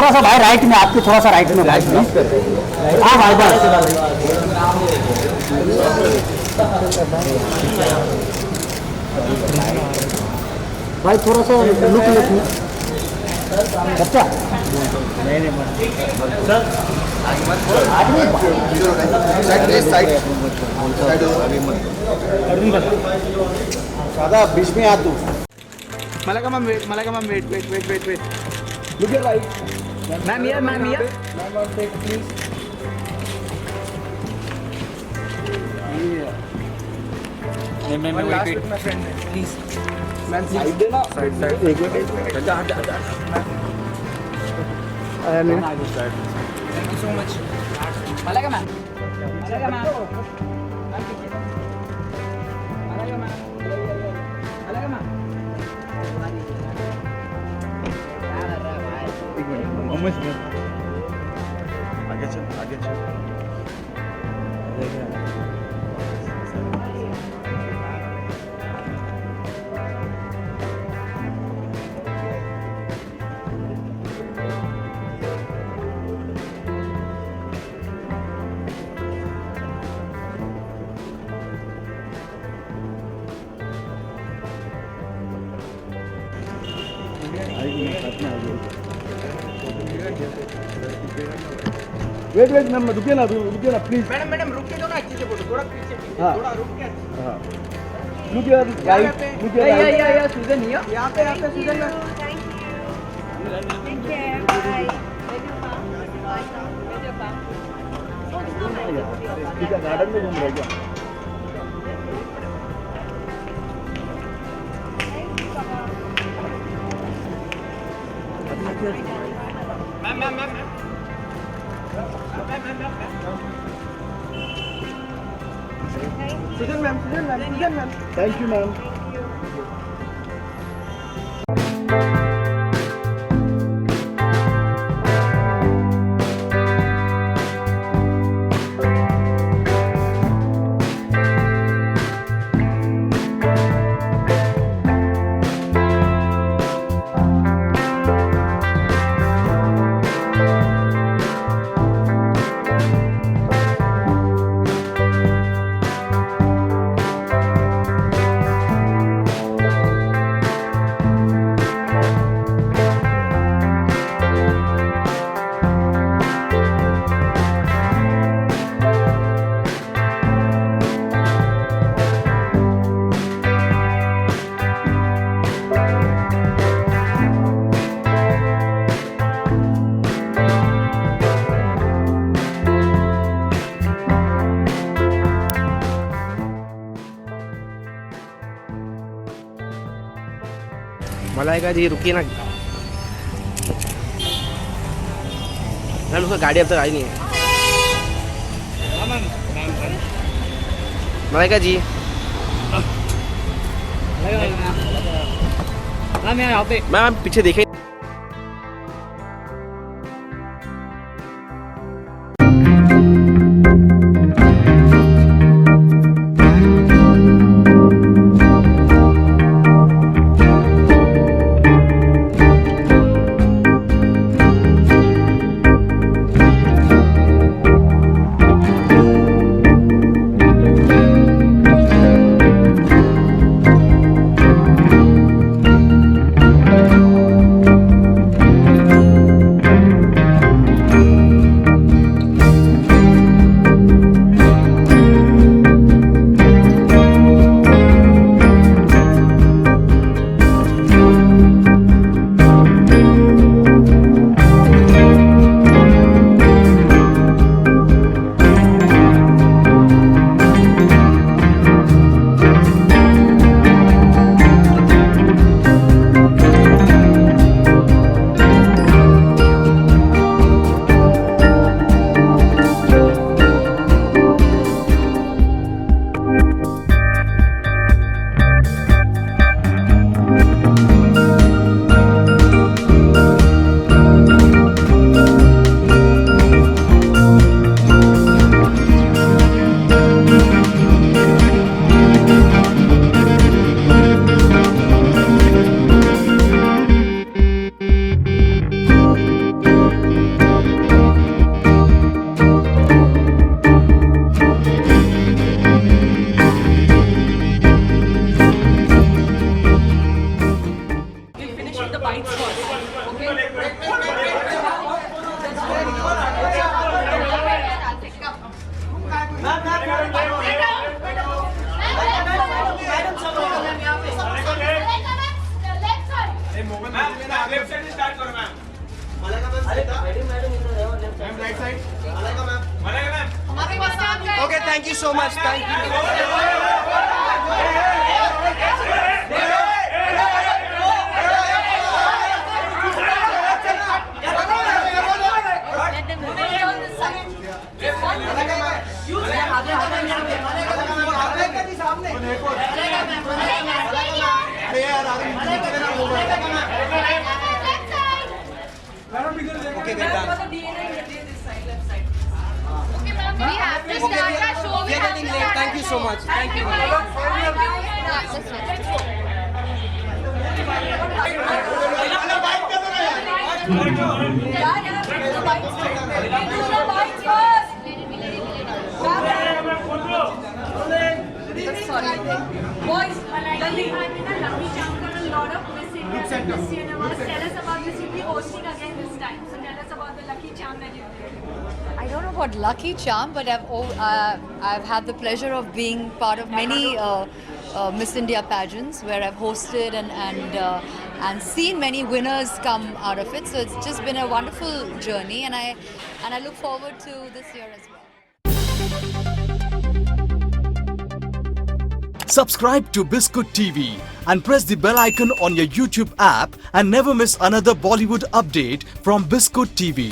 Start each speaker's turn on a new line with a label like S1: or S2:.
S1: थोड़ा सा भाई राइट में, आपके थोड़ा सा राइट में भाई प्लीज। हाँ भाई बस भाई थोड़ा सा लुक बच्चा सादा बीच में आ तू।
S2: Malaika ma'am, wait.
S1: Look your right.
S2: Ma'am here.
S1: Ma'am, one take please.
S2: Ma'am, wait. With my friend, please.
S1: Ma'am, side देना.
S2: Side.
S1: एक मिनट. जा. आया नहीं.
S2: Thank you so much. Malaika ma'am.
S1: आगे चल. वेट मैम रुकिए ना प्लीज.
S2: मैडम रुक के दो ना, अच्छे से फोटो थोड़ा पीछे
S1: हाँ.
S2: थोड़ा रुक के.
S1: हाँ. Look your right. Look your right.
S2: या सुजन here. यहाँ पे सुजन मैम.
S3: Take care. Bye.
S1: ठीक है, गार्डन में घूम रहे क्या?
S2: Ma'am. Sujan ma'am.
S1: Thank you ma'am.
S4: Malaika ji रुकिए ना मैम, उसका गाड़ी अब तक आई नहीं है. मलाइका जी मैम पीछे देखें. thank you so much. Thank you.
S3: Let them move on the side.
S2: Okay, we're done.
S3: We have to start our show.
S2: We are getting late. Thank you so much. Thank you.
S3: Sorry. Boys, Lali. Miss Universe. Tell us about this. You'll be hosting again this time. So tell us about the lucky charm that you did.
S5: I don't know about lucky charm, but I've had the pleasure of being part of many Miss India pageants where I've hosted and seen many winners come out of it. So it's just been a wonderful journey, and I look forward to this year as well.
S6: Subscribe to Biscuit TV and press the bell icon on your YouTube app and never miss another Bollywood update from Biscuit TV.